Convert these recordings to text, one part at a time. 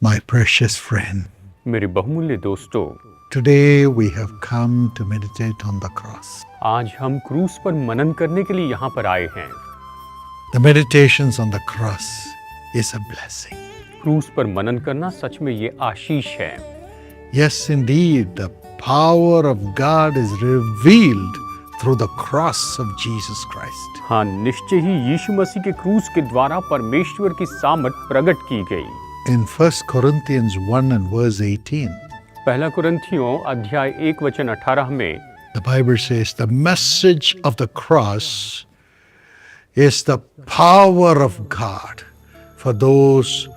My precious friend, मेरे बहुमूल्य दोस्तों, today we have come to meditate on the cross. आज हम क्रूस पर मनन करने के लिए यहाँ पर आए हैं। The meditations on the cross is a blessing. क्रूस पर मनन करना सच में ये आशीष है। Yes, indeed, the power of God is revealed through the cross of Jesus Christ. हाँ, निश्चय ही यीशु मसीह के क्रूस के द्वारा परमेश्वर की सामर्थ प्रकट की गई। In 1 Corinthians 1 and verse 18, पहला कुरिन्थियों अध्याय 1 वचन 18 में the Bible says, the message of the cross is the power of God for those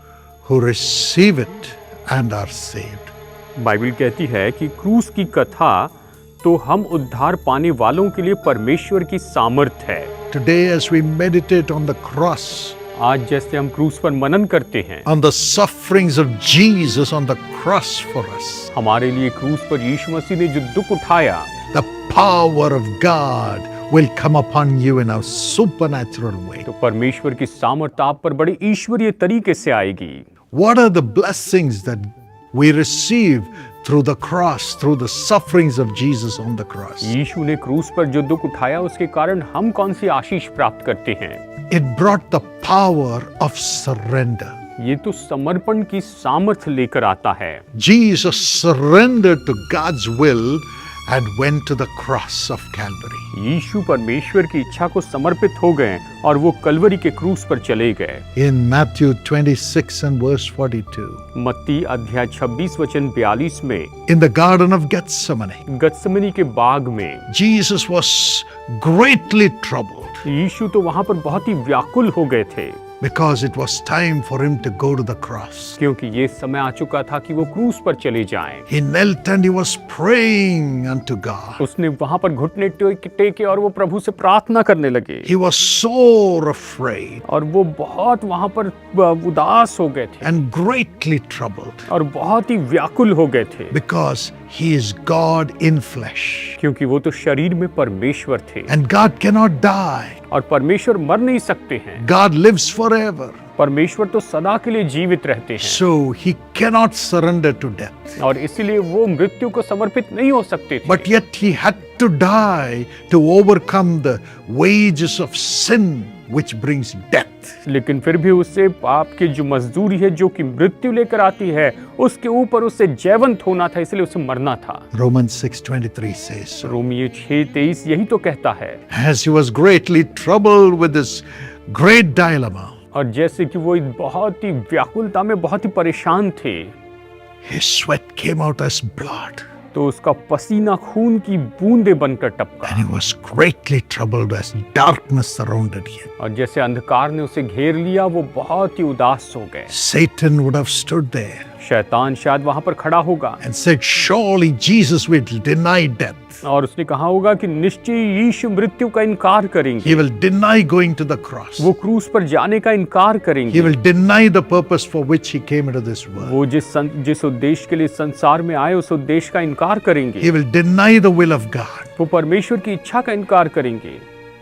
who receive it and are saved. Bible कहती है कि क्रूस की कथा तो हम उद्धार पाने वालों के लिए परमेश्वर की सामर्थ है। Today, as we meditate on the cross, आज जैसे हम क्रूस पर मनन करते हैं, on the sufferings of Jesus on the cross for us, हमारे लिए क्रूस पर यीशु मसीह ने जो दुख उठाया, the power of God will come upon you in a supernatural way. तो परमेश्वर की सामर्थ आप पर बड़े ईश्वरीय तरीके से आएगी। What are the blessings that we receive through the cross, through the sufferings of Jesus on the cross? यीशु ने क्रूस पर जो दुख उठाया उसके कारण हम कौन सी आशीष प्राप्त करते हैं? It brought the power of surrender. ये तो समर्पण की सामर्थ लेकर आता है। Jesus surrendered to God's will and went to the cross of Calvary. यीशु परमेश्वर की इच्छा को समर्पित हो गए और वो कलवरी के क्रूस पर चले गए। In Matthew 26 and verse 42, मत्ती अध्याय 26 वचन 42 में in the Garden of Gethsemane, गत्समनी के बाग में Jesus was greatly troubled यीशु तो वहां पर बहुत ही व्याकुल हो गए थे, because it was time for him to go to the cross. क्योंकि ये समय आ चुका था कि वो क्रूस पर चले जाएं। He knelt and he was praying unto God. उसने वहां पर घुटने टेके और वो प्रभु से प्रार्थना करने लगे He was sore afraid और वो बहुत वहां पर उदास हो गए थे and greatly troubled और बहुत ही व्याकुल हो गए थे, because he is God in flesh. क्योंकि वो तो शरीर में परमेश्वर थे And God cannot die. और परमेश्वर मर नहीं सकते हैं। God lives forever. परमेश्वर तो सदा के लिए जीवित रहते हैं So he cannot surrender to death. और इसलिए वो मृत्यु को समर्पित नहीं हो सकते थे। But yet he had to die to overcome the wages of sin which brings death. लेकिन फिर भी उससे पाप की जो मजदूरी है जो कि मृत्यु लेकर आती है, उसके ऊपर उससे जयवंत होना था, इसलिए उसे मरना था। Romans 6:23 says so. रोमियो 6:23 यही तो कहता है। As he was greatly troubled with this great dilemma, और जैसे कि वो बहुत ही व्याकुलता में बहुत ही परेशान थे, his sweat came out as blood. तो उसका पसीना खून की बूंदें बनकर टपका And he was greatly troubled as darkness surrounded him. और जैसे अंधकार ने उसे घेर लिया, वो बहुत ही उदास हो गए। Satan would have stood there शैतान शायद वहां पर खड़ा होगा and said, surely Jesus will deny death. और उसने कहा होगा कि निश्चय यीशु मृत्यु का इनकार करेंगे, He will deny going to the cross. वो क्रूस पर जाने का इनकार He करेंगे, will deny the purpose for which he came into this world. वो जिस उद्देश्य के लिए संसार में आए उस उद्देश्य का इनकार करेंगे, He will deny the will of God. वो परमेश्वर की इच्छा का इनकार करेंगे।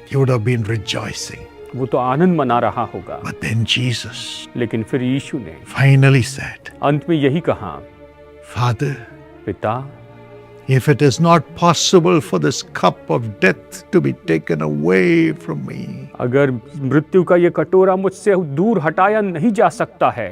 He would have been rejoicing. वो तो आनंद मना रहा होगा। But then Jesus लेकिन फिर यीशु ने finally said, अंत में यही कहा, Father, पिता, if it is not possible for this cup of death to be taken away from me, अगर मृत्यु का ये कटोरा मुझसे दूर हटाया नहीं जा सकता है,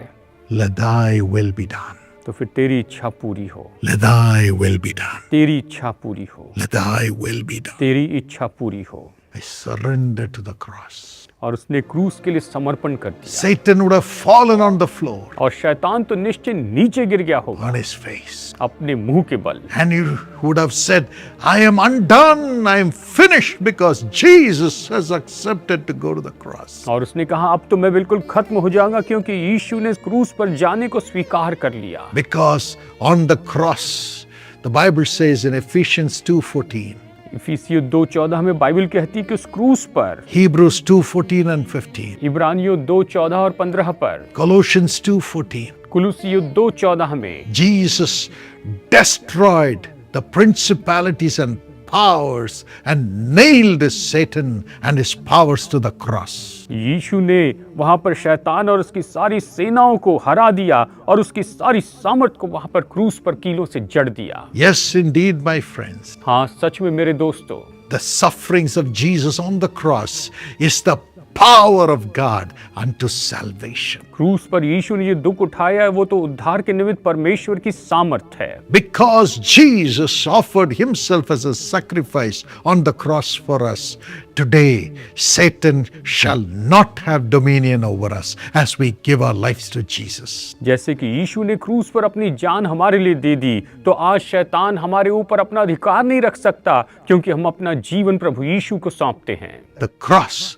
let thy will be done. तो फिर तेरी इच्छा पूरी हो, Let thy will be done. तेरी इच्छा पूरी हो, Let thy will be done. तेरी इच्छा पूरी हो। I surrender to the cross. और उसने क्रूस के लिए समर्पण कर दिया Satan would have fallen on the floor और शैतान तो निश्चय नीचे गिर गया होगा on his face. अपने मुंह के बल, And he would have said, I am undone, I am finished, because Jesus has accepted to go to the cross. और उसने कहा अब तो मैं बिल्कुल खत्म हो जाऊंगा क्योंकि यीशु ने क्रूस पर जाने को स्वीकार कर लिया। Because on the cross, the Bible says in Ephesians 2:14, इफिसियों 2:14 में बाइबल कहती है कि उस क्रूस पर, Hebrews 2:14 and 15, इब्रानियों 2:14 और 15 पर, Colossians 2:14, कुलुसियों 2:14 में Jesus destroyed the principalities and powers and nailed Satan and his powers to the cross. यीशु ने वहां पर शैतान और उसकी सारी सेनाओं को हरा दिया और उसकी सारी सामर्थ को वहां पर क्रूस पर कीलों से जड़ दिया। Yes, indeed, my friends. हाँ, सच में मेरे दोस्तों, The sufferings of Jesus on the cross is the power of God unto salvation. क्रूस पर यीशु ने ये दुख उठाया है, वो तो उद्धार के निमित्त परमेश्वर की सामर्थ है। Because Jesus offered himself as a sacrifice on the cross for us, today Satan shall not have dominion over us as we give our lives to Jesus. जैसे कि यीशु ने क्रूस पर अपनी जान हमारे लिए दे दी, तो आज शैतान हमारे ऊपर अपना अधिकार नहीं रख सकता, क्योंकि हम अपना जीवन प्रभु यीशु को सौंपते हैं। The cross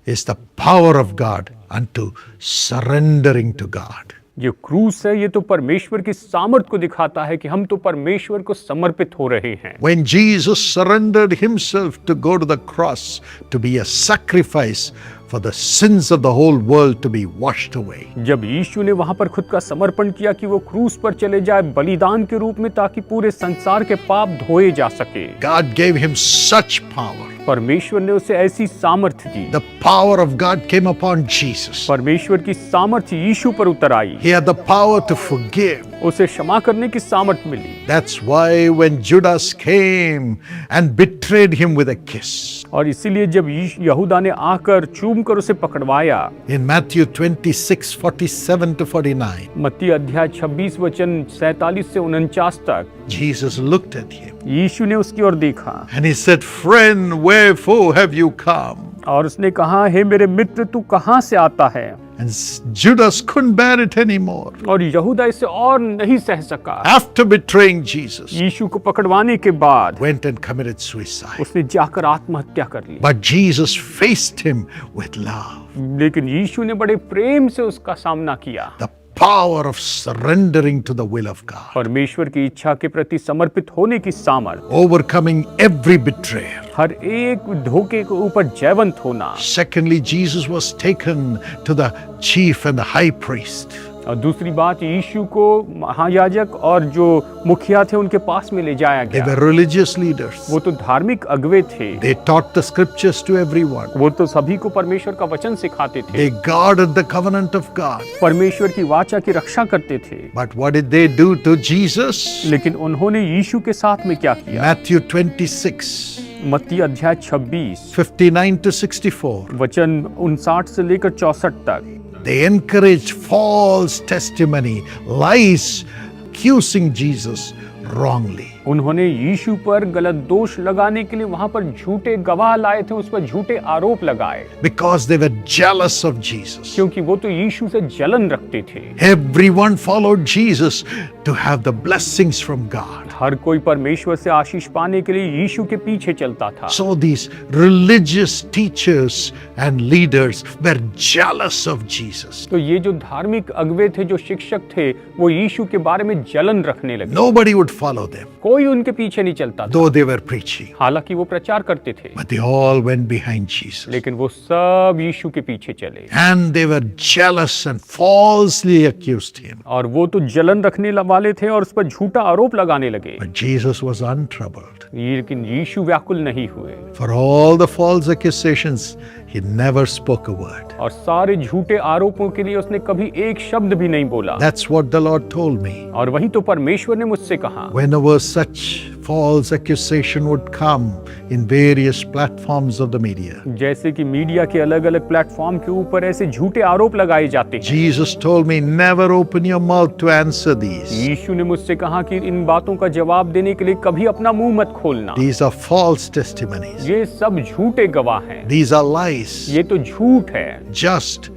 is the power of God unto surrendering to God. ये क्रूस है, ये तो परमेश्वर की सामर्थ को दिखाता है कि हम तो परमेश्वर को समर्पित हो रहे हैं। When Jesus surrendered himself to go to the cross to be a sacrifice for the sins of the whole world to be washed away. जब यीशु ने वहां पर खुद का समर्पण किया कि वो क्रूस पर चले जाए बलिदान के रूप में, ताकि पूरे संसार के पाप धोए जा सके। God gave him such power. परमेश्वर ने उसे ऐसी सामर्थ दी। The power of God came upon Jesus. परमेश्वर की सामर्थ यीशु पर उतर आई। He had the power to forgive. उसे क्षमा करने की सामर्थ मिली। That's why when Judas came and betrayed him with a kiss. और इसीलिए जब यहूदा ने आकर चूम कर उसे पकड़वाया, In Matthew 26:47 to 49, मत्ती अध्याय 26 वचन 47 से 49 तक, Jesus looked at him यीशु ने उसकी ओर देखा and he said, "Friend, wherefore have you come?" और उसने कहा, हे मेरे मित्र, तू कहाँ से आता है? And Judas couldn't bear it anymore. और यहूदा इसे और नहीं सह सका। After betraying Jesus, यीशु को पकड़वाने के बाद went and committed suicide. उसने जाकर आत्महत्या कर ली। But Jesus faced him with love. लेकिन यीशु ने बड़े प्रेम से उसका सामना किया। The power of surrendering to the will of God. परमेश्वर की इच्छा के प्रति समर्पित होने की सामर्थ, Overcoming every betrayer. हर एक धोखे के ऊपर जयवंत होना। Secondly, Jesus was taken to the chief and the high priest. और दूसरी बात, यीशु को महायाजक और जो मुखिया थे उनके पास में ले जाया They were गया। religious leaders. वो तो धार्मिक अगुवे थे। They taught the scriptures to everyone. वो तो सभी को परमेश्वर का वचन सिखाते थे। They guarded the covenant of God. परमेश्वर की वाचा की रक्षा करते थे। But what did they do to Jesus? लेकिन उन्होंने यीशु के साथ में क्या किया? Matthew 26, मत्ती अध्याय 26 59 to 64. वचन 59 से लेकर 64 तक। They encouraged false testimony, lies, accusing Jesus wrongly. उन्होंने यीशु पर गलत दोष लगाने के लिए वहां पर झूठे गवाह लाए थे, उस पर झूठे आरोप लगाए, Because they were jealous of Jesus. क्योंकि वो तो यीशु से जलन रखते थे। Everyone followed Jesus to have the blessings from God. हर कोई परमेश्वर से आशीष पाने के लिए यीशु के पीछे चलता था। So these religious teachers and leaders were jealous of Jesus. तो ये जो धार्मिक अगुवे थे, जो शिक्षक थे, वो यीशु के बारे में जलन रखने लगे। Nobody would follow them, कोई उनके पीछे नहीं चलता था, though they were preaching. हालांकि वो प्रचार करते थे, But they all went behind Jesus. लेकिन वो सब यीशु के पीछे चले। And they were jealous and falsely accused him. और वो तो जलन रखने वाले थे और उस पर झूठा आरोप लगाने लगे। But Jesus was untroubled. लेकिन यीशु व्याकुल नहीं हुए। For all the false accusations, he never spoke a word. और सारे झूठे आरोपों के लिए उसने कभी एक शब्द भी नहीं बोला। That's what the Lord told me. और वही तो परमेश्वर ने मुझसे कहा, Whenever such false accusation would come in various platforms of the media, जैसे कि मीडिया के अलग अलग प्लेटफॉर्म के ऊपर ऐसे झूठे आरोप लगाए जाते हैं, Jesus told me, never open your mouth to answer these. यीशु ने मुझसे कहा कि इन बातों का जवाब देने के लिए कभी अपना मुंह मत खोलना। These are false testimonies. ये सब झूठे गवाह हैं, These are lies. ये तो झूठ है। Just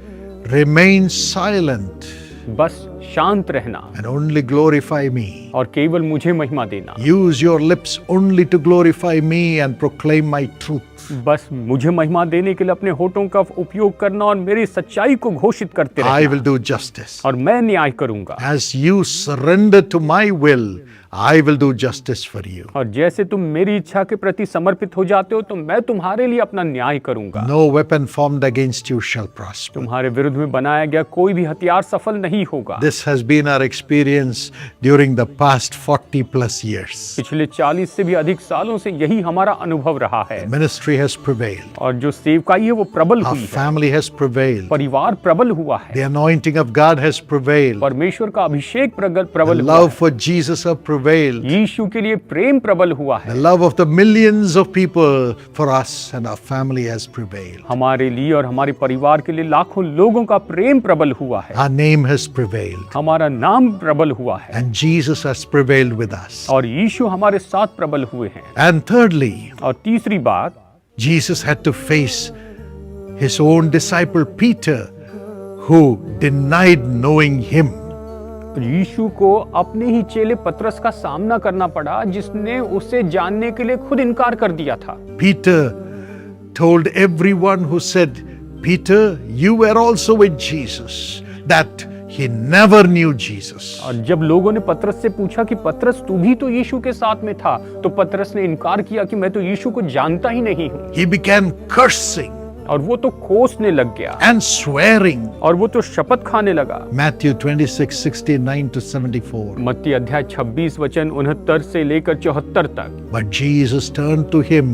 remain silent बस शांत रहना and only glorify me. और केवल मुझे महिमा देना। Use your lips only to glorify me and proclaim my truth. बस मुझे महिमा देने के लिए अपने होठों का उपयोग करना और मेरी सच्चाई को घोषित करते I रहना। will do justice. और मैं न्याय करूंगा। As you surrender to my will, I will do justice for you. और जैसे तुम मेरी इच्छा के प्रति समर्पित हो जाते हो तो मैं तुम्हारे लिए अपना न्याय करूंगा। No weapon formed against you shall prosper. तुम्हारे विरुद्ध में बनाया गया कोई भी हथियार सफल नहीं होगा। This has been our experience during the past 40 plus years. पिछले 40 से भी अधिक सालों से यही हमारा अनुभव रहा है। Ministry has prevailed. और जो सेवकाई है वो प्रबल Our हुई है, family has prevailed. परिवार प्रबल हुआ है, The anointing of God has prevailed. परमेश्वर का अभिषेक The प्रबल हुआ love है, for Jesus have prevailed. यीशु के लिए प्रेम प्रबल हुआ The है, love of the millions of people for us and our family has prevailed. हमारे लिए और हमारे परिवार के लिए लाखों लोगों का प्रेम प्रबल हुआ है, Our name has prevailed. हमारा नाम प्रबल हुआ है And Jesus has prevailed with us. और यीशु हमारे साथ प्रबल हुए हैं। And thirdly, और तीसरी बात, Jesus had to face his own disciple Peter, who denied knowing him. यीशु को अपने ही चेले पतरस का सामना करना पड़ा जिसने उसे जानने के लिए खुद इनकार कर दिया था। Peter told everyone who said, Peter, you were also with Jesus, that he never knew Jesus. और जब लोगों ने पतरस से पूछा कि पतरस तू भी तो यीशु के साथ में था, तो पतरस ने इनकार किया कि मैं तो यीशु को जानता ही नहीं हूँ। He began cursing और वो तो कोसने लग गया and swearing. और वो तो शपथ खाने लगा। Matthew 26:69 to 74. मत्ती अध्याय 26 वचन 69 से लेकर 74 तक। But Jesus turned to him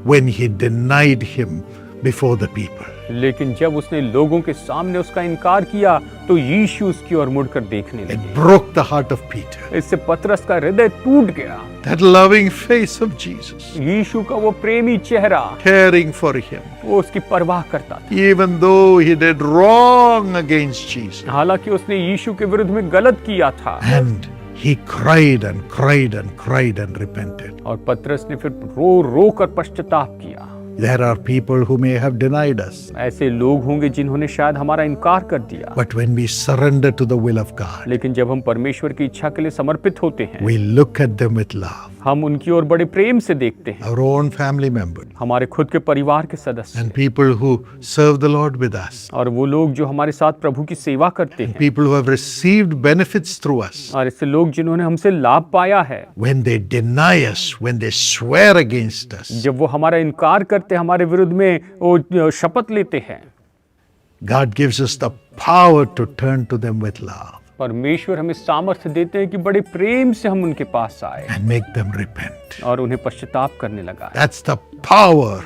when he denied him before the people. लेकिन जब उसने लोगों के सामने उसका इनकार किया तो यीशु उसकी ओर मुड़कर देखने It लगे। broke the heart of Peter. इससे पतरस का हृदय टूट गया। That loving face of Jesus, यीशु का वो प्रेमी चेहरा, caring for him, वो उसकी परवाह करता था। even though he did wrong against Jesus. हालांकि उसने यीशु के विरुद्ध में गलत किया था। And he cried and cried and cried and repented. और पतरस ने फिर रो रो कर पश्चाताप किया। There are people who may have denied us. ऐसे लोग होंगे जिन्होंने शायद हमारा इनकार कर दिया, But when we surrender to the will of God, लेकिन जब हम परमेश्वर की इच्छा के लिए समर्पित होते हैं, we look at them with love. हम उनकी ओर बड़े प्रेम से देखते हैं। Our own family members हमारे खुद के परिवार के सदस्य and people who serve the Lord with us, और वो लोग जो हमारे साथ प्रभु की सेवा करते हैं, people who have received benefits through us, और ऐसे लोग जिन्होंने हमसे लाभ पाया है, when they deny us, when they swear against us, जब वो हमारा इनकार करते, हमारे विरुद्ध में वो शपथ लेते हैं, God gives us the power to turn to them with love परमेश्वर हमें सामर्थ्य देते हैं कि बड़े प्रेम से हम उनके पास आए and make them repent. और उन्हें पश्चाताप करने लगा। That's the power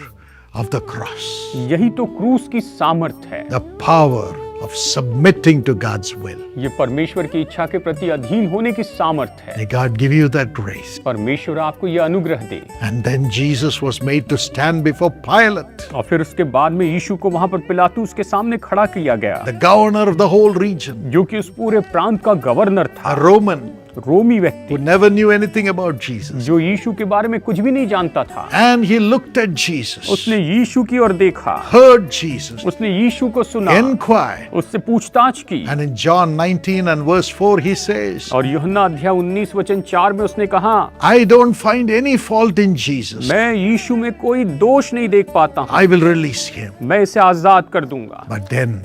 of the cross, यही तो क्रूस की सामर्थ्य है, the power of submitting to God's will. ये परमेश्वर की इच्छा के प्रति अधीन होने की सामर्थ्य है। May God give you that grace. परमेश्वर आपको ये अनुग्रह दे। And then Jesus was made to stand before Pilate, और फिर उसके बाद में यीशु को वहां पर पिलातुस के सामने खड़ा किया गया, the governor of the whole region, जो कि उस पूरे प्रांत का गवर्नर था, a Roman रोमी व्यक्ति, who never knew anything about Jesus. जो यीशु के बारे में कुछ भी नहीं जानता था। And he looked at Jesus, उसने यीशु की ओर देखा, heard Jesus, उसने यीशु को सुना, inquired. उससे पूछताछ की। And in John 19 and verse 4, he says, और यूहन्ना अध्याय 19 वचन 4 में उसने कहा, I don't find any fault in Jesus. मैं यीशु में कोई दोष नहीं देख पाता हूँ, I will release him. मैं इसे आजाद कर दूंगा। But then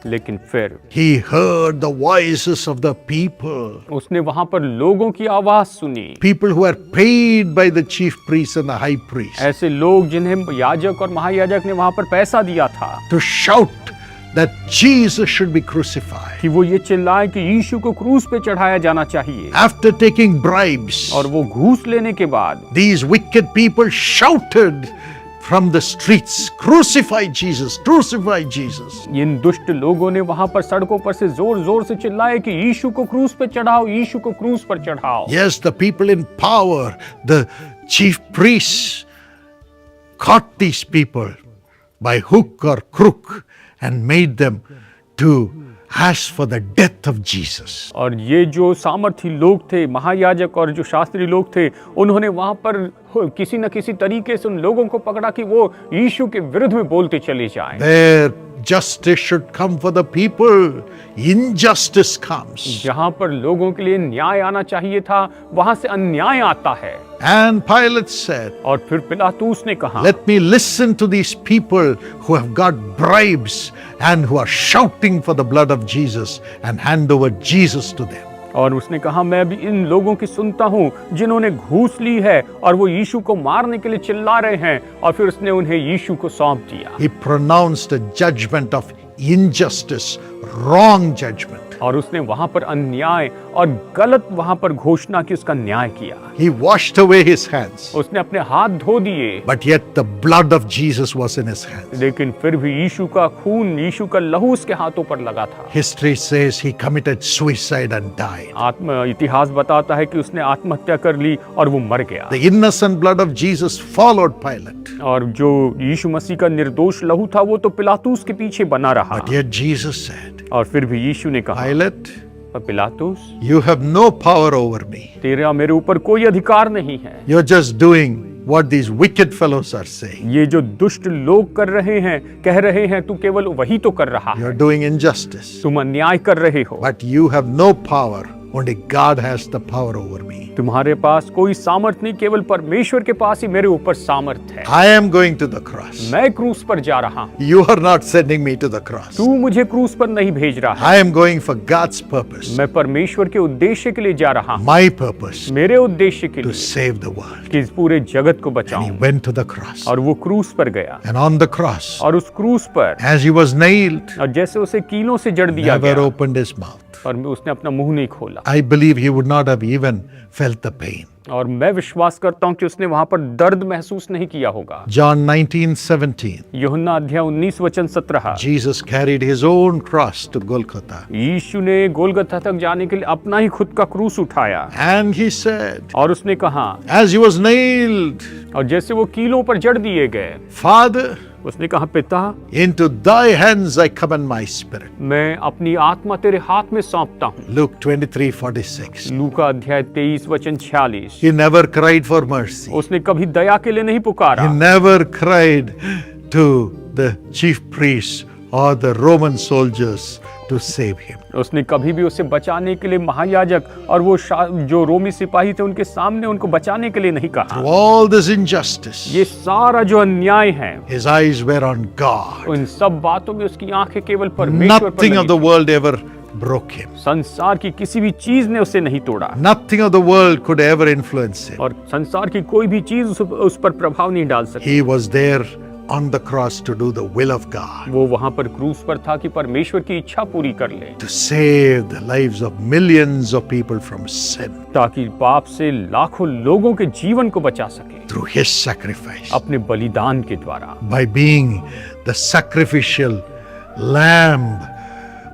लेकिन फिर he heard the voices of the people, उसने वहां पर लोगों की आवाज सुनी, people who are paid by the chief priest and the high priest, ऐसे लोग जिन्हें याजक और महायाजक ने वहां पर पैसा दिया था to shout that Jesus should be crucified. कि वो ये चिल्लाए कि यीशु को क्रूस पे चढ़ाया जाना चाहिए। After taking bribes, और वो घूस लेने के बाद these wicked people shouted from the streets, crucify Jesus, crucify Jesus. इन दुष्ट लोगों ने वहां पर सड़कों पर से जोर जोर से चिल्लाए कि यीशु को क्रूस पे चढ़ाओ, यीशु को क्रूस पर चढ़ाओ। Yes, the people in power, the chief priests, caught these people by hook or crook and made them to ask for the death of Jesus. और ये जो सामर्थी लोग थे, महायाजक और जो शास्त्री लोग थे, उन्होंने वहां पर किसी न किसी तरीके से उन लोगों को पकड़ा कि वो यीशु के विरुद्ध में बोलते चले जाएं। Where justice should come for the people, injustice comes. जहां पर लोगों के लिए न्याय आना चाहिए था, वहां से अन्याय आता है। And Pilate said, और फिर पिलातूस ने कहा, let me listen to these people who have got bribes and who are shouting for the blood of Jesus and hand over Jesus to them. और उसने कहा, मैं भी इन लोगों की सुनता हूँ जिन्होंने घूस ली है और वो यीशु को मारने के लिए चिल्ला रहे हैं, और फिर उसने उन्हें यीशु को सौंप दिया। He pronounced a judgment of injustice, wrong judgment. और उसने वहां पर अन्याय और गलत वहां पर घोषणा की, उसका न्याय किया। He washed away his hands, उसने अपने हाथ धो दिए, but yet the blood of Jesus was in his hands. लेकिन फिर भी यीशु का खून, यीशु का लहू उसके हाथों पर लगा था। History says he committed suicide and died. इतिहास बताता है कि उसने आत्महत्या कर ली और वो मर गया। The innocent blood of Jesus followed Pilate. और जो यीशु मसीह का निर्दोष लहू था वो तो पिलातूस के पीछे बना रहा। But yet Jesus said, और फिर भी यीशु ने कहा, Pilate, पिलातूस, you have no power over me. तेरा मेरे ऊपर कोई अधिकार नहीं है। You're just doing what these wicked fellows are saying. ये जो दुष्ट लोग कर रहे हैं, कह रहे हैं, तू केवल वही तो कर रहा है। You're doing injustice. तुम अन्याय कर रहे हो। But you have no power. Only God has the power over me. तुम्हारे पास कोई सामर्थ नहीं, केवल परमेश्वर के पास ही मेरे ऊपर सामर्थ है। I am going to the cross. मैं क्रूस पर जा रहा हूँ। You are not sending me to the cross. तू मुझे क्रूस पर नहीं भेज रहा है। I am going for God's purpose. मैं परमेश्वर के उद्देश्य के लिए जा रहा हूँ। My purpose मेरे उद्देश्य के to लिए save the world. कि इस पूरे जगत को And he बचाऊं। went to the cross. और वो क्रूस पर गया। And on the cross, और उस क्रूस पर, as he was nailed, और जैसे उसे कीलों से जड़ दिया never गया, opened his mouth. और उसने अपना मुंह नहीं खोला। I believe he would not have even felt the pain. और मैं विश्वास करता हूँ कि उसने वहां पर दर्द महसूस नहीं किया होगा। John 19:17. यूहन्ना अध्याय 19 वचन 17। Jesus carried his own cross to Golgotha. यीशु ने गोलगथा तक जाने के लिए अपना ही खुद का क्रूस उठाया। And he said, और उसने कहा, as he was nailed, और जैसे वो कीलों पर जड़ दिए गए, Father, उसने कहा, पिता, into thy hands I commend my spirit. मैं अपनी आत्मा तेरे हाथ में सौंपता हूँ। Luke 23:46. लूका अध्याय 23 वचन 46। He never cried for mercy. उसने कभी दया के लिए नहीं पुकारा। He never cried to the chief priests or the Roman soldiers to save him. उसने कभी भी उसे बचाने के लिए महायाजक और वो जो रोमी सिपाही थे उनके सामने उनको बचाने के लिए नहीं कहा। Through all this injustice, ये सारा जो अन्याय है, his eyes were on God. उन सब बातों में उसकी आंखें केवल परमेश्वर पर Nothing of लगी the world ever broke him. थी। संसार की किसी भी चीज ने उसे नहीं तोड़ा, Nothing of the world could ever influence him. और संसार की कोई भी चीज उस पर प्रभाव नहीं डाल सकती। He was there on the cross to do the will of God, वो वहां पर क्रूस पर था कि परमेश्वर की इच्छा पूरी कर ले, to save the lives of millions of people from sin ताकि पाप से लाखों लोगों के जीवन को बचा सके through his sacrifice. अपने बलिदान के द्वारा। By being the sacrificial lamb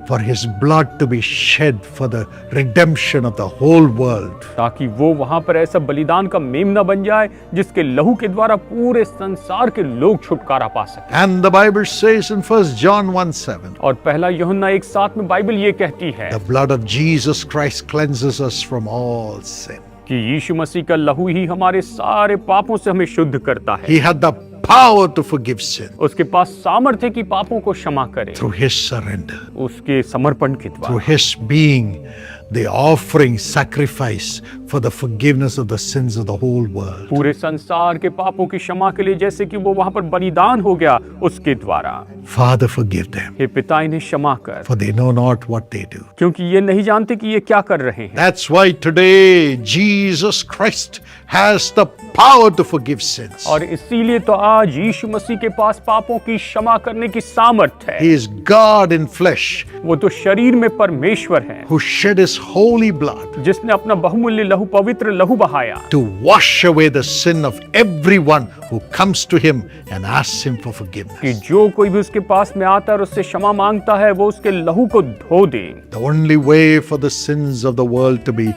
for his blood to be shed for the redemption of the whole world. ताकि वो वहां पर ऐसा बलिदान का मेमना बन जाए जिसके लहू के द्वारा पूरे संसार के लोग छुटकारा पा सके। And the Bible says in 1 John 1:7, और पहला यूहन्ना 1:7 में बाइबल ये कहती है the blood of Jesus Christ cleanses us from all sin. कि यीशु मसीह का लहू ही हमारे सारे पापों से हमें शुद्ध करता है। He had the power to forgive sin उसके पास सामर्थ्य की पापों को क्षमा करे, through his surrender, उसके समर्पण के through द्वारा, his being the offering sacrifice for the forgiveness of the sins of the whole world. पूरे संसार के पापों की क्षमा के लिए, जैसे कि वो वहां पर बलिदान हो गया उसके द्वारा। Father, forgive them, हे पिता, इन्हें क्षमा कर, for they know not what they do. क्योंकि ये नहीं जानते कि ये क्या कर रहे हैं। That's why today Jesus Christ has the power to forgive sins. और इसीलिए तो आज यीशु मसीह के पास पापों की क्षमा करने की सामर्थ है। He is God in flesh, वो तो शरीर में परमेश्वर है, who shed his holy blood जिसने अपना बहुमूल्य लहू, पवित्र लहू बहाया, to wash away the sin of everyone who comes to him and asks him for कि forgiveness. जो कोई भी उसके पास में आता है और उससे क्षमा मांगता है, वो उसके लहू को धो दे। The only way for the sins of the world to be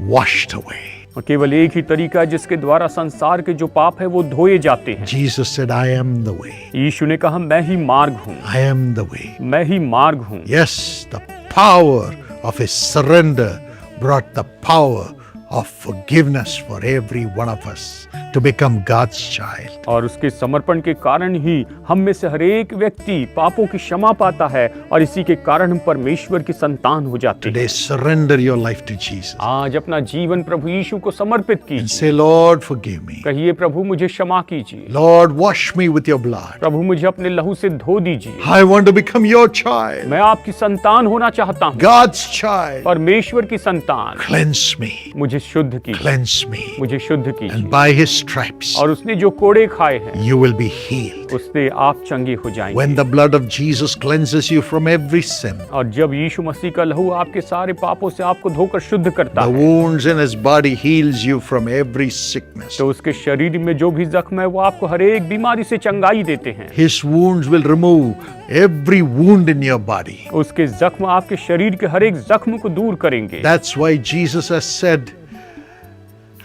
washed away. और केवल एक ही तरीका है जिसके द्वारा संसार के जो पाप है वो धोए जाते हैं। Jesus said, I am the way. यीशु ने कहा, मैं ही मार्ग हूँ, I am the way. मैं ही मार्ग हूँ। Yes, the power of his surrender brought the power of forgiveness for every one of us to become God's child. और उसके समर्पण के कारण ही हम में से हर एक व्यक्ति पापों की क्षमा पाता है और इसी के कारण हम परमेश्वर की संतान हो जाते हैं। Today, surrender your life to Jesus. आज अपना जीवन प्रभु यीशु को समर्पित And कीजिए। say, Lord, forgive me. कहिए, प्रभु मुझे क्षमा कीजिए, Lord, wash me with your blood. प्रभु मुझे अपने लहू से धो दीजिए। I want to become your child, मैं आपकी संतान होना चाहता हूँ, God's child. परमेश्वर की संतान। Cleanse me, मुझे शुद्ध कीजिए, cleanse me. मुझे शुद्ध कीजिए। And by his stripes, और उसने जो कोड़े खाए हैं you will be healed. उससे आप चंगे हो जाएंगे। When the blood of Jesus cleanses you from every sin, और जब यीशु मसीह का लहू आपके सारे पापों से आपको धोकर शुद्ध करता the है, wounds in his body heals you from every sickness. तो उसके शरीर में जो भी जख्म है वो आपको हर एक बीमारी से चंगाई देते हैं। His wounds will remove every wound in your body. उसके जख्म आपके शरीर के हर एक जख्म को दूर करेंगे। That's why Jesus has said,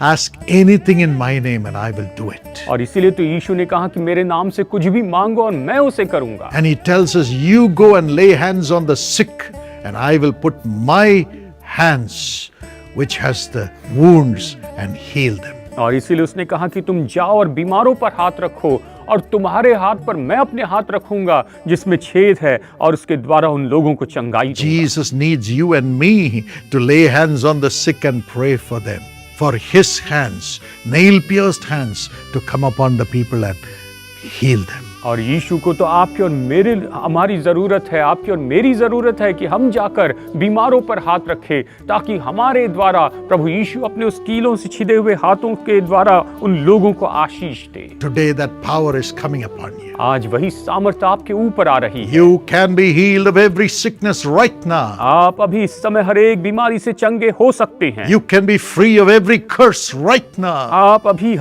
ask anything in my name and I will do it. और इसीलिए तो यीशु ने कहा कि मेरे नाम से कुछ भी मांगो और मैं उसे करूंगा। And he tells us, you go and lay hands on the sick and I will put my hands which has the wounds and heal them. और इसीलिए उसने कहा कि तुम जाओ और बीमारों पर हाथ रखो और तुम्हारे हाथ पर मैं अपने हाथ रखूंगा जिसमें छेद है और उसके द्वारा उन लोगों को चंगाई दूंगा। Jesus needs you and me to lay hands on the sick and pray for them. For his hands, nail-pierced hands, to come upon the people and heal them. और यीशु को तो आपकी और हमारी जरूरत है, आपकी और मेरी जरूरत है कि हम जाकर बीमारों पर हाथ रखें ताकि हमारे द्वारा प्रभु यीशु अपने उस कीलों से छिदे हुए हाथों के द्वारा उन लोगों को आशीष दे। Today that power is coming upon you. आज वही सामर्थ आपके ऊपर आ रही है। You can be healed of every sickness right now. आप अभी इस समय हर एक बीमारी से चंगे हो सकते हैं। You can be free of every curse right now. आप अभी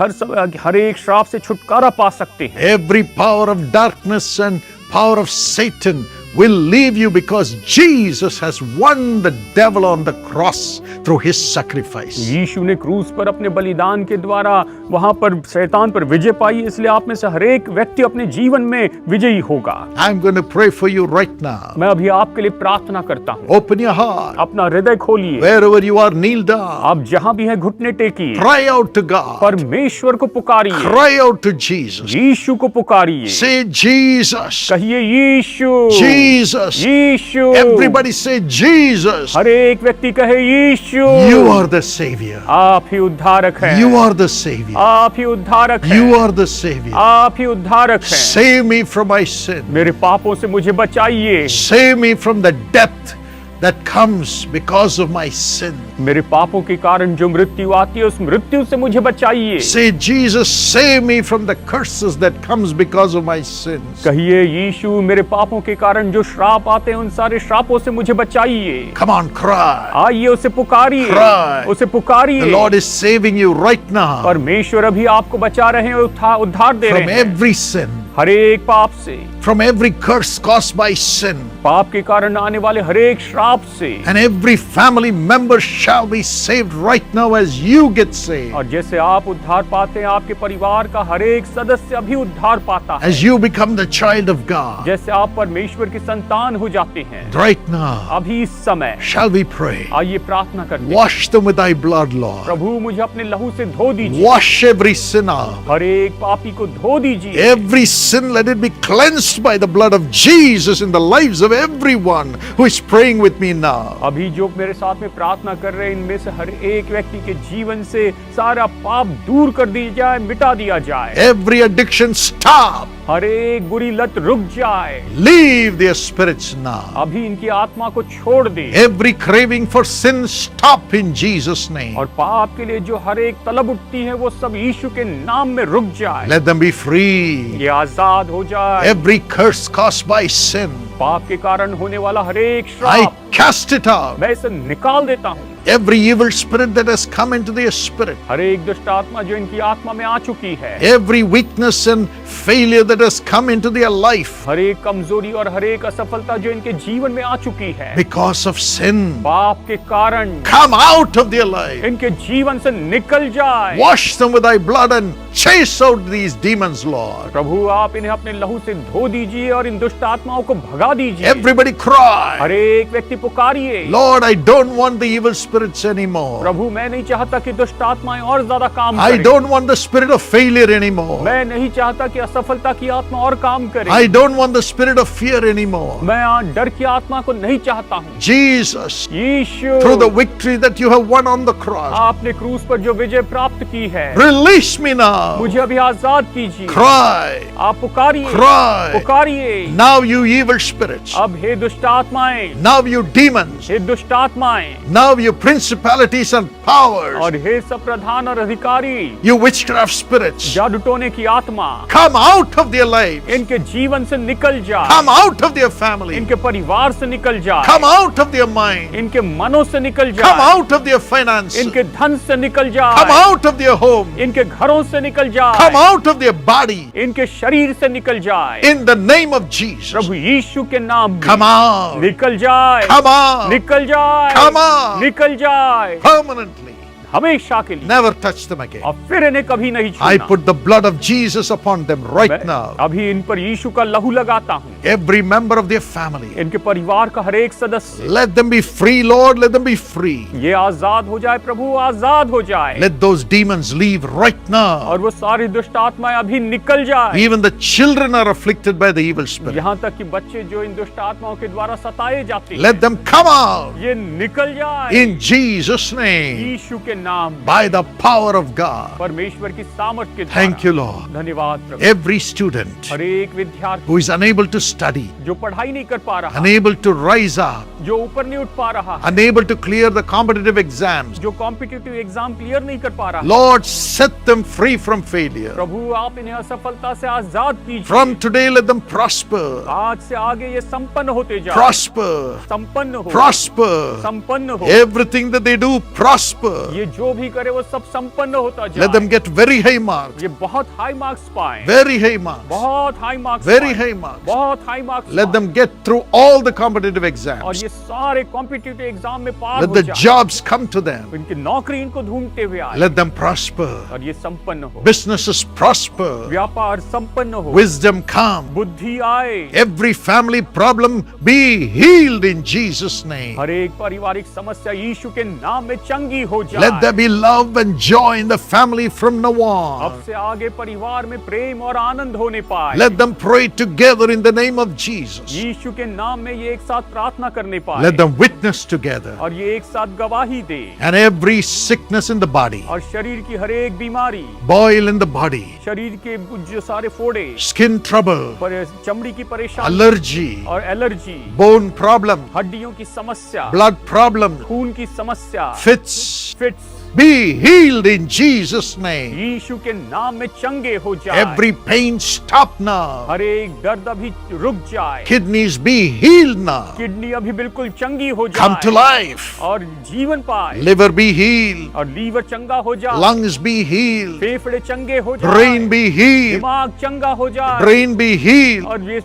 हर एक श्राप से छुटकारा पा सकते हैं। Every power of darkness and power of Satan will leave you because Jesus has won the devil on the cross through his sacrifice. यीशु ने क्रूस पर अपने बलिदान के द्वारा वहां पर शैतान पर विजय पाई, इसलिए आप में से हर एक व्यक्ति अपने जीवन में विजयी होगा। I'm going to pray for you right now. मैं अभी आपके लिए प्रार्थना करता हूँ। Open your heart. अपना हृदय खोलिए। Wherever you are, kneel down. आप जहां भी हैं घुटने टेकिए। Cry out to God. परमेश्वर को पुकारिए। Cry out to Jesus. यीशु को पुकारिए। Say Jesus. कहिए यीशु। Jesus. यीशु। Everybody say Jesus. हर एक व्यक्ति कहे यीशु। You are the Savior. आप ही उद्धारक हैं। You are the Savior. आप ही उद्धारक हैं। You are the Savior. आप ही उद्धारक हैं। Save me from my sin. मेरे पापों से मुझे बचाइए। Save me from the death that comes because of my sin. मेरे पापों के कारण जो मृत्यु आती है उस मृत्यु से मुझे बचाइए। Say, Jesus, save me from the curses that comes because of my sins. कहिए यीशु मेरे पापों के कारण जो श्राप आते हैं उन सारे श्रापों से मुझे बचाइए। Come on, cry. आइए उसे पुकारिए। Cry. उसे पुकारिए। The Lord is saving you right now परमेश्वर अभी आपको बचा रहे हैं, उद्धार दे from रहे हैं every sin, हर एक पाप से, from every curse caused by sin. पाप के कारण आने वाले हर एक श्राप से। And every family member shall be saved right now as you get saved. और जैसे आप उद्धार पाते हैं आपके परिवार का हर एक सदस्य अभी उद्धार पाता है। As you become the child of God. जैसे आप परमेश्वर की संतान हो जाते हैं। Right now, अभी इस समय shall we pray? आइए प्रार्थना करते हैं। Wash them with thy blood, Lord. प्रभु मुझे अपने लहू से धो दीजिए। Wash every sinner. हर एक पापी को धो दीजिए। Every sin, let it be cleansed by the blood of Jesus in the lives of everyone who is praying with me now. अभी जो मेरे साथ में प्रार्थना कर रहे हैं इनमें से हर एक व्यक्ति के जीवन से सारा पाप दूर कर दिया जाए, मिटा दिया जाए। Every addiction stop. हर एक बुरी लत रुक जाए। Leave their spirits now. अभी इनकी आत्मा को छोड़ दे। Every craving for sin stop in Jesus' name. और पाप के लिए जो हर एक तलब उठती है वो सब यीशु के नाम में रुक जाए। Let them be free. ये आजाद हो जाए। Every curse caused by sin, पाप के कारण होने वाला हर एक I श्राप cast it out. मैं इसे निकाल देता हूँ। Every evil spirit that has come into their spirit, हर एक दुष्ट आत्मा जो इनकी आत्मा में आ चुकी है, every weakness and failure that has come into their life हर एक कमजोरी और हर एक असफलता जो इनके जीवन में आ चुकी है because of sin, पाप के कारण, come out of their life. इनके जीवन से निकल जाए। Wash them with thy blood and chase out these demons, Lord. प्रभु आप इन्हें अपने लहू से धो दीजिए और इन दुष्ट आत्माओं को भगा दीजिए। Everybody cry. हर एक व्यक्ति पुकारिए। Lord, I don't want the evil spirits anymore. प्रभु मैं नहीं चाहता कि दुष्ट आत्माएं और ज्यादा काम I करें। don't want the spirit of failure anymore. मैं नहीं चाहता कि असफलता की आत्मा और काम करे। I don't want the spirit of fear anymore. मैं डर की आत्मा को नहीं चाहता हूँ। Jesus, Yeshu, through the victory that you have won on the cross, आपने क्रूस पर जो विजय प्राप्त की है, release me now. मुझे अभी आजाद कीजिए। Cry, आप पुकारिए, cry. पुकारिए। Now you evil spirits, अब हे दुष्ट आत्माएं, now you demons, हे दुष्ट आत्माएं, now you principalities and powers, और हे सब प्रधान और अधिकारी, you witchcraft spirits, जादू टोने की आत्मा, come out of their lives, इनके जीवन से निकल जाए, come out of their family, इनके परिवार से निकल जाए, come out of their mind, इनके मनों से निकल come जाए, out of their finances, इनके धन से निकल come जाए, out of their home, इनके घरों से निकल come जाए, out of their body, इनके शरीर से निकल जाए। in the name of Jesus. प्रभु यीशु के नाम में Come out, निकल जाए, come out, निकल जाए, Come on. निकल जाए, permanently. हमेशा के लिए, Never touch them again. और फिर इन्हें कभी नहीं I छूना। put the blood of Jesus upon them right मैं now. अभी इन पर यीशु का लहू लगाता हूँ। Every member of their family. इनके परिवार का हर एक सदस्य, Let them be free, Lord. Let them be free. ये आजाद हो जाए प्रभु, आजाद हो जाए, Let those demons leave right now. और वो सारी दुष्ट आत्माएं अभी निकल जाए। Even the children are afflicted by the evil spirit. यहाँ तक कि बच्चे जो इन दुष्ट आत्माओं के द्वारा सताए जाते हैं, Let them come out ये निकल जाए in Jesus' name यीशु के नाम में, by the power of God. परमेश्वर की सामर्थ के Thank द्वारा। you, Lord. धन्यवाद प्रभु। Every student हर एक विद्यार्थी who is unable to study, जो पढ़ाई नहीं कर पा रहा, unable to rise up, जो ऊपर नहीं उठ पा रहा, unable to clear the competitive exams, जो कॉम्पिटिटिव एग्जाम क्लियर नहीं कर पा रहा, Lord, set them free from failure. प्रभु आप इन्हें असफलता से आजाद कीजिए। From today, let them prosper, आज से आगे ये संपन्न होते जाए, prosper, संपन्न हो, prosper. संपन्न हो, Everything that they do, prosper. ये जो भी करे वो सब संपन्न होता जाए। Let them get very high marks, ये बहुत हाई मार्क्स पाए, very high marks, बहुत हाई मार्क्स very पाएं, high marks. बहुत हाई मार्क्स Let पाएं, them get through all the competitive और exams. ये सारे कॉम्पिटिटिव एग्जाम में पार Let हो the जाए, jobs come to them. इनकी नौकरी इनको ढूंढते हुए आए, Let them prosper. और ये संपन्न हो, Businesses prosper. व्यापार संपन्न हो, Wisdom come. बुद्धि आए, Every family problem be healed in Jesus' name. हर एक पारिवारिक समस्या यीशु के नाम में चंगी हो जाए। Let there be love and joy in the family from now अब on. से आगे परिवार में प्रेम और आनंद होने पाए। Let them pray together in the name of Jesus. यीशु के नाम में ये एक साथ प्रार्थना करने पाए, Let them witness together. और ये एक साथ गवाही दे, And every sickness in the body, और शरीर की हर एक बीमारी, boil in the body, शरीर के जो सारे फोड़े, skin trouble, पर चमड़ी की परेशानी allergy, और एलर्जी, bone problem, हड्डियों की समस्या, blood problem, खून की समस्या, fits, fits, be healed in Jesus' name. यीशु के नाम में चंगे हो जाए। Every pain stop now. हर एक दर्द अभी रुक जाए, Kidneys be healed now. Kidney अभी बिल्कुल चंगी हो Come to जाए life. और जीवन पाए, Liver be healed. और लीवर चंगा हो जाए, Lungs be healed. फेफड़े चंगे हो जाए, Brain be healed. दिमाग चंगा हो जाए, Brain be healed. और ये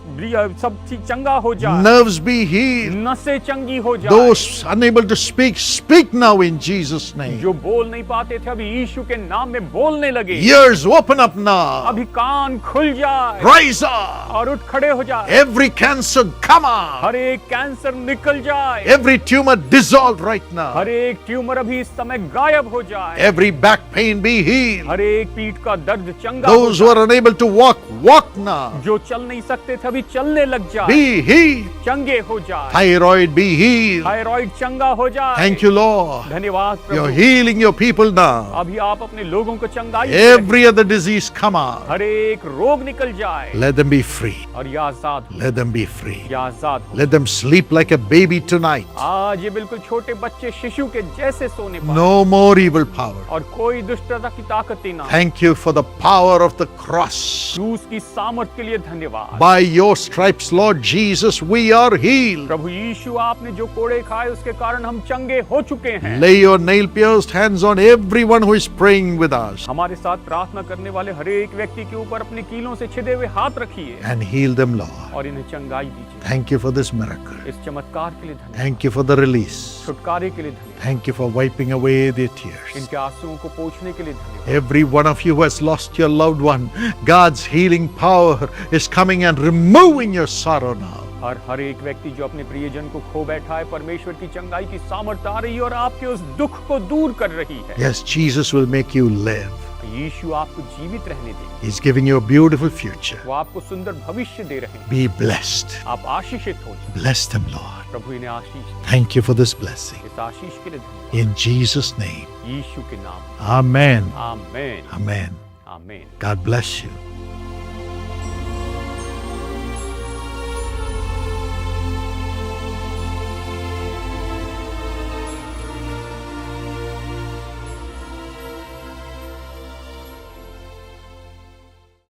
सब चीज चंगा हो जाए, Nerves be healed. नसें चंगी हो जाए, Those unable to speak, speak now in Jesus' name. जो बोल नहीं पाते थे अभी यीशु के नाम में बोलने लगे, Ears open up now. अभी कान खुल जाए Rise up. और उठ खड़े हो जाए, Every cancer come out. हर एक कैंसर निकल जाए, Every tumor dissolve right now. हर एक ट्यूमर अभी इस समय गायब हो जाए, Every back pain be healed. हर एक पीठ का दर्द चंगा हो Those who जाए, are unable to walk, walk now. जो चल नहीं सकते थे अभी चलने लग जाए, Be healed. चंगे हो जाए, Thyroid be healed. थायराइड चंगा हो जाए। Thank you, Lord. धन्यवाद You're Prabhu, healing your people now. अभी आप अपने लोगों को चंगाई Every other disease come out. हर एक रोग निकल जाए, Let them be free. और ये आजाद हो, Let them be free. ये आजाद हो। Let them sleep like a baby tonight. आज ये बिल्कुल छोटे बच्चे शिशु के जैसे सोने पाए, No more evil power. और कोई दुष्टता की ताकत ही ना। Thank you for the power of the cross. क्रूस की सामर्थ के लिए धन्यवाद। By your stripes, Lord Jesus, we are healed. प्रभु यीशु आपने जो कोड़े खाए उसके कारण हम चंगे हो चुके हैं। Lay your nail-pierced hands on everyone who is praying with us हमारे साथ प्रार्थना करने वाले हर एक व्यक्ति के ऊपर अपने कीलों से छिदे हुए हाथ रखिए and heal them, Lord. और इन्हें चंगाई दीजिए। Thank you for this miracle. इस चमत्कार के लिए धन्यवाद, Thank you for the release. छुटकारे के लिए धन्यवाद, Thank you for wiping away their tears. इनके आंसुओं को पोंछने के लिए धन्यवाद। Every one of you who has lost your loved one, God's healing power is coming and removing your sorrow now. और हर एक व्यक्ति जो अपने प्रियजन को खो बैठा है, परमेश्वर की चंगाई की सामर्थ आ रही है और आपके उस दुख को दूर कर रही है। Yes, Jesus will make you live. यीशु आपको जीवित रहने देंगे। He's giving you a beautiful future. वो आपको सुंदर भविष्य दे रहे हैं। Be blessed. आप आशीषित हो जाए। Bless them, Lord. प्रभु इन्हें आशीष दे। Thank you for this blessing. इस आशीष के लिए धन्यवाद। In Jesus' name. यीशु के नाम। Amen. Amen. Amen. Amen. God bless you.